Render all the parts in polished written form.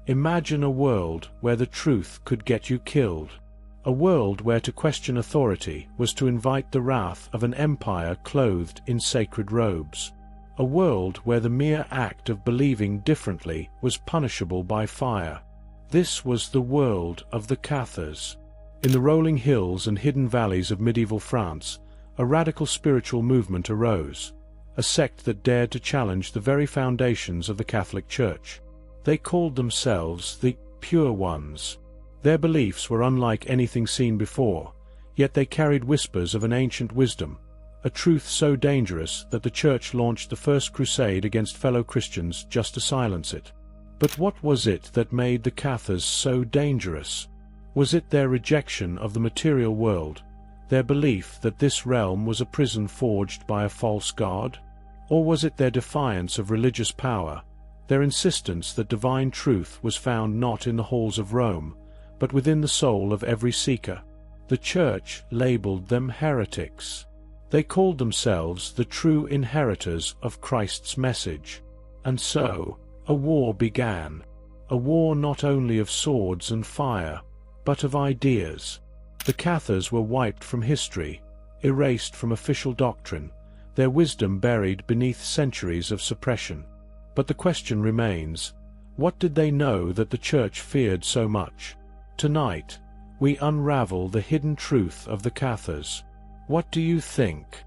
Imagine a world where the truth could get you killed. A world where to question authority was to invite the wrath of an empire clothed in sacred robes. A world where the mere act of believing differently was punishable by fire. This was the world of the Cathars. In the rolling hills and hidden valleys of medieval France, a radical spiritual movement arose, a sect that dared to challenge the very foundations of the Catholic Church. They called themselves the Pure Ones. Their beliefs were unlike anything seen before, yet they carried whispers of an ancient wisdom, a truth so dangerous that the Church launched the first crusade against fellow Christians just to silence it. But what was it that made the Cathars so dangerous? Was it their rejection of the material world, their belief that this realm was a prison forged by a false god? Or was it their defiance of religious power, their insistence that divine truth was found not in the halls of Rome, but within the soul of every seeker? The Church labeled them heretics. They called themselves the true inheritors of Christ's message. And so, a war began. A war not only of swords and fire, but of ideas. The Cathars were wiped from history, erased from official doctrine, their wisdom buried beneath centuries of suppression. But the question remains, what did they know that the Church feared so much? Tonight, we unravel the hidden truth of the Cathars. What do you think?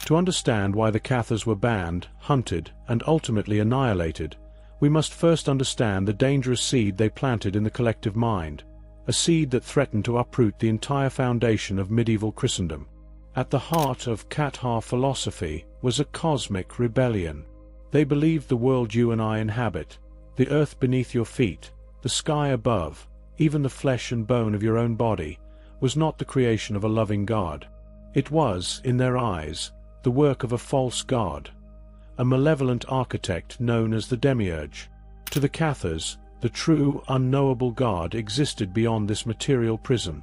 To understand why the Cathars were banned, hunted, and ultimately annihilated, we must first understand the dangerous seed they planted in the collective mind, a seed that threatened to uproot the entire foundation of medieval Christendom. At the heart of Cathar philosophy was a cosmic rebellion. They believed the world you and I inhabit, the earth beneath your feet, the sky above, even the flesh and bone of your own body, was not the creation of a loving God. It was, in their eyes, the work of a false god, a malevolent architect known as the Demiurge. To the Cathars, the true, unknowable God existed beyond this material prison,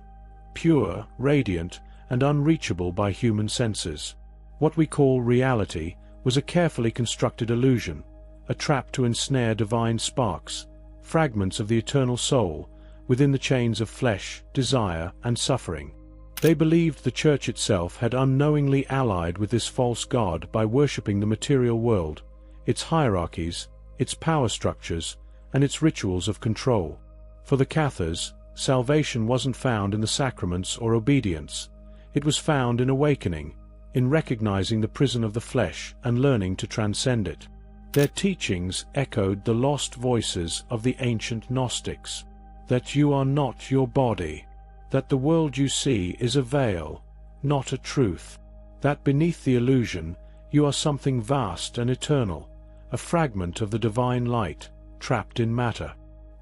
pure, radiant, and unreachable by human senses. What we call reality was a carefully constructed illusion, a trap to ensnare divine sparks, fragments of the eternal soul, within the chains of flesh, desire, and suffering. They believed the Church itself had unknowingly allied with this false god by worshipping the material world, its hierarchies, its power structures, and its rituals of control. For the Cathars, salvation wasn't found in the sacraments or obedience. It was found in awakening, in recognizing the prison of the flesh and learning to transcend it. Their teachings echoed the lost voices of the ancient Gnostics, that you are not your body, that the world you see is a veil, not a truth, that beneath the illusion you are something vast and eternal, a fragment of the divine light, trapped in matter.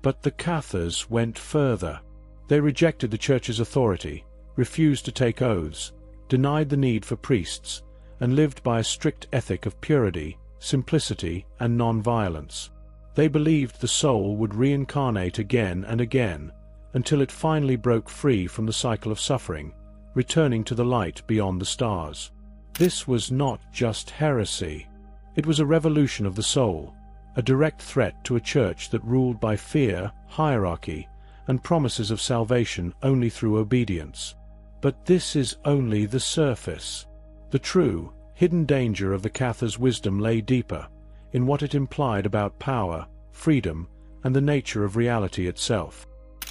But the Cathars went further. They rejected the Church's authority, refused to take oaths, denied the need for priests, and lived by a strict ethic of purity, simplicity, and non-violence. They believed the soul would reincarnate again and again, until it finally broke free from the cycle of suffering, returning to the light beyond the stars. This was not just heresy. It was a revolution of the soul, a direct threat to a Church that ruled by fear, hierarchy, and promises of salvation only through obedience. But this is only the surface. The true, hidden danger of the Cathars' wisdom lay deeper, in what it implied about power, freedom, and the nature of reality itself.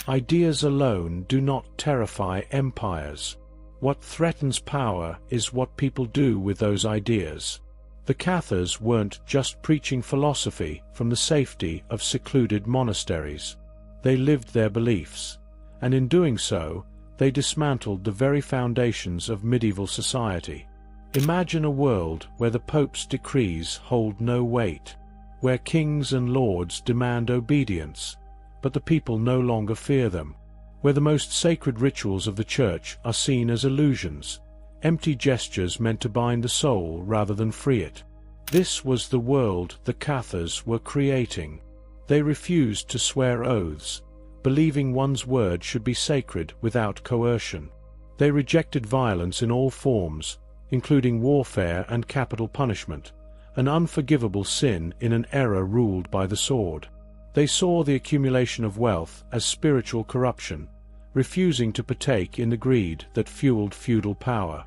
Ideas alone do not terrify empires. What threatens power is what people do with those ideas. The Cathars weren't just preaching philosophy from the safety of secluded monasteries. They lived their beliefs, and in doing so, they dismantled the very foundations of medieval society. Imagine a world where the Pope's decrees hold no weight, where kings and lords demand obedience, but the people no longer fear them, where the most sacred rituals of the Church are seen as illusions, empty gestures meant to bind the soul rather than free it. This was the world the Cathars were creating. They refused to swear oaths, believing one's word should be sacred without coercion. They rejected violence in all forms, including warfare and capital punishment, an unforgivable sin in an era ruled by the sword. They saw the accumulation of wealth as spiritual corruption, refusing to partake in the greed that fueled feudal power.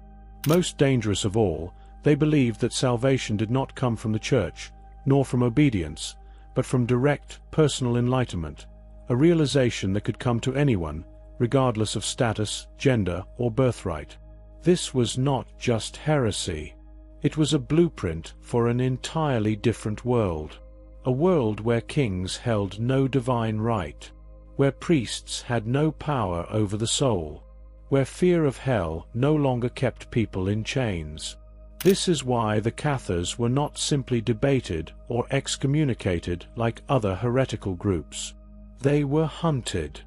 Most dangerous of all, they believed that salvation did not come from the church, nor from obedience, but from direct, personal enlightenment, a realization that could come to anyone, regardless of status, gender, or birthright. This was not just heresy. It was a blueprint for an entirely different world. A world where kings held no divine right, where priests had no power over the soul, where fear of hell no longer kept people in chains. This is why the Cathars were not simply debated or excommunicated like other heretical groups. They were hunted.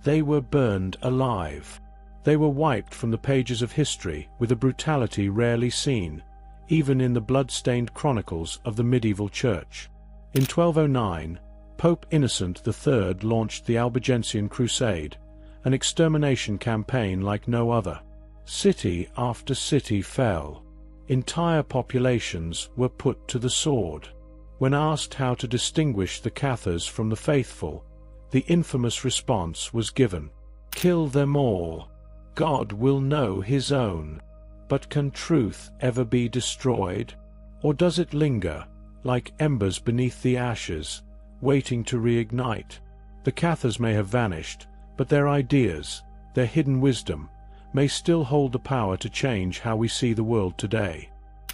They were burned alive. They were wiped from the pages of history with a brutality rarely seen, even in the blood-stained chronicles of the medieval church. In 1209, Pope Innocent III launched the Albigensian Crusade, an extermination campaign like no other. City after city fell. Entire populations were put to the sword. When asked how to distinguish the Cathars from the faithful, the infamous response was given: "Kill them all. God will know his own." But can truth ever be destroyed? Or does it linger, like embers beneath the ashes, waiting to reignite? The Cathars may have vanished, but their ideas, their hidden wisdom, may still hold the power to change how we see the world today.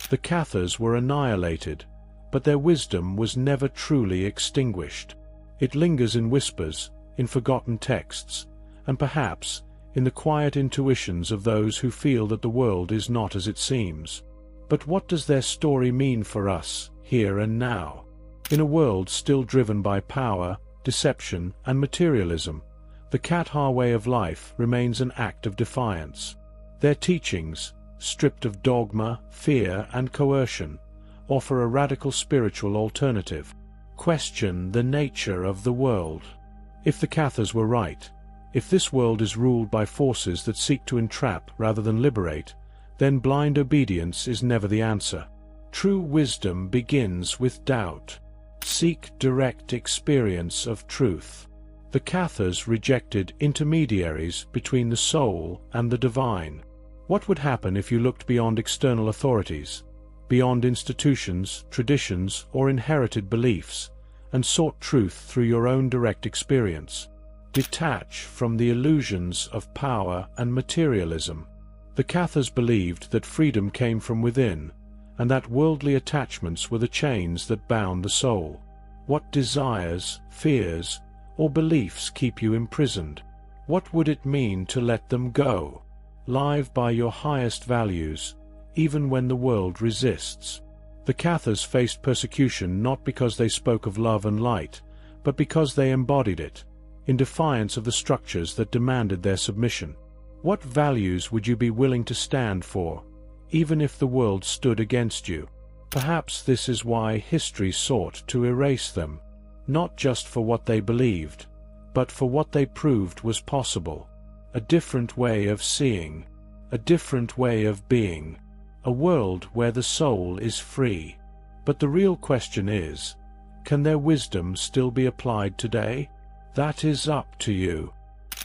The Cathars were annihilated, but their wisdom was never truly extinguished. It lingers in whispers, in forgotten texts, and perhaps in the quiet intuitions of those who feel that the world is not as it seems. But what does their story mean for us, here and now? In a world still driven by power, deception, and materialism, the Cathar way of life remains an act of defiance. Their teachings, stripped of dogma, fear, and coercion, offer a radical spiritual alternative. Question the nature of the world. If the Cathars were right, if this world is ruled by forces that seek to entrap rather than liberate, then blind obedience is never the answer. True wisdom begins with doubt. Seek direct experience of truth. The Cathars rejected intermediaries between the soul and the divine. What would happen if you looked beyond external authorities, beyond institutions, traditions, or inherited beliefs, and sought truth through your own direct experience? Detach from the illusions of power and materialism. The Cathars believed that freedom came from within, and that worldly attachments were the chains that bound the soul. What desires, fears, or beliefs keep you imprisoned? What would it mean to let them go? Live by your highest values, even when the world resists. The Cathars faced persecution not because they spoke of love and light, but because they embodied it, in defiance of the structures that demanded their submission. What values would you be willing to stand for, even if the world stood against you? Perhaps this is why history sought to erase them, not just for what they believed, but for what they proved was possible. A different way of seeing, a different way of being, a world where the soul is free. But the real question is, can their wisdom still be applied today? That is up to you.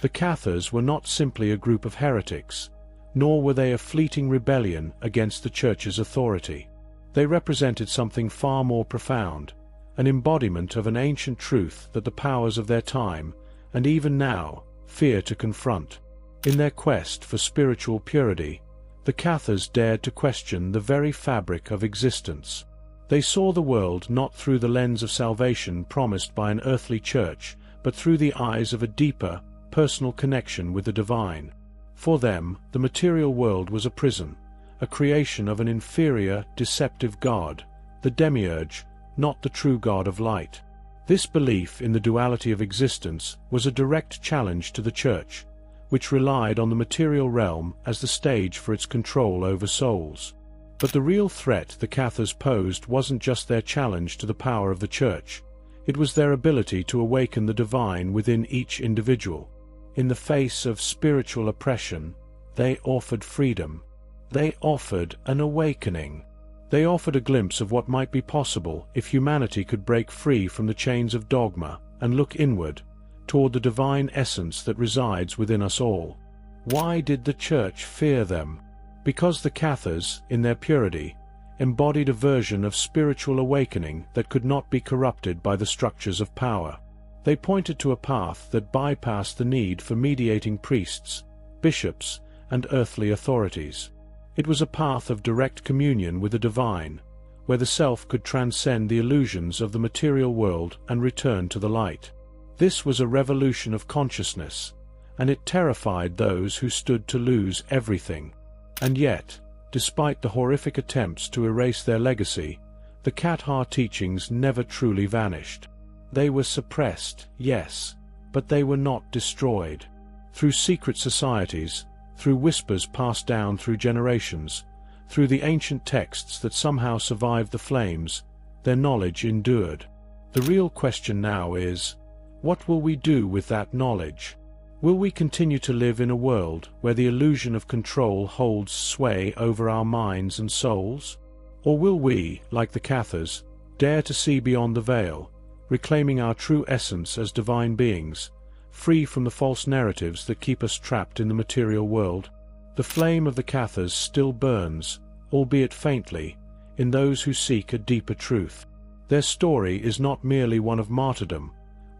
The Cathars were not simply a group of heretics, nor were they a fleeting rebellion against the Church's authority. They represented something far more profound, an embodiment of an ancient truth that the powers of their time, and even now, fear to confront. In their quest for spiritual purity, the Cathars dared to question the very fabric of existence. They saw the world not through the lens of salvation promised by an earthly church, but through the eyes of a deeper, personal connection with the divine. For them, the material world was a prison, a creation of an inferior, deceptive god, the demiurge, not the true God of light. This belief in the duality of existence was a direct challenge to the Church, which relied on the material realm as the stage for its control over souls. But the real threat the Cathars posed wasn't just their challenge to the power of the Church, it was their ability to awaken the divine within each individual. In the face of spiritual oppression, they offered freedom. They offered an awakening. They offered a glimpse of what might be possible if humanity could break free from the chains of dogma and look inward, toward the divine essence that resides within us all. Why did the Church fear them? Because the Cathars, in their purity, embodied a version of spiritual awakening that could not be corrupted by the structures of power. They pointed to a path that bypassed the need for mediating priests, bishops, and earthly authorities. It was a path of direct communion with the divine, where the self could transcend the illusions of the material world and return to the light. This was a revolution of consciousness, and it terrified those who stood to lose everything. And yet, despite the horrific attempts to erase their legacy, the Cathar teachings never truly vanished. They were suppressed, yes, but they were not destroyed. Through secret societies, through whispers passed down through generations, through the ancient texts that somehow survived the flames, their knowledge endured. The real question now is, what will we do with that knowledge? Will we continue to live in a world where the illusion of control holds sway over our minds and souls? Or will we, like the Cathars, dare to see beyond the veil, reclaiming our true essence as divine beings, free from the false narratives that keep us trapped in the material world? The flame of the Cathars still burns, albeit faintly, in those who seek a deeper truth. Their story is not merely one of martyrdom,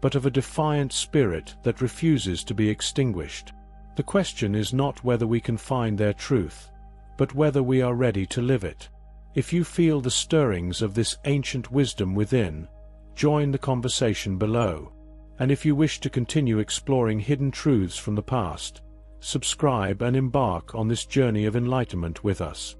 but of a defiant spirit that refuses to be extinguished. The question is not whether we can find their truth, but whether we are ready to live it. If you feel the stirrings of this ancient wisdom within, join the conversation below. And if you wish to continue exploring hidden truths from the past, subscribe and embark on this journey of enlightenment with us.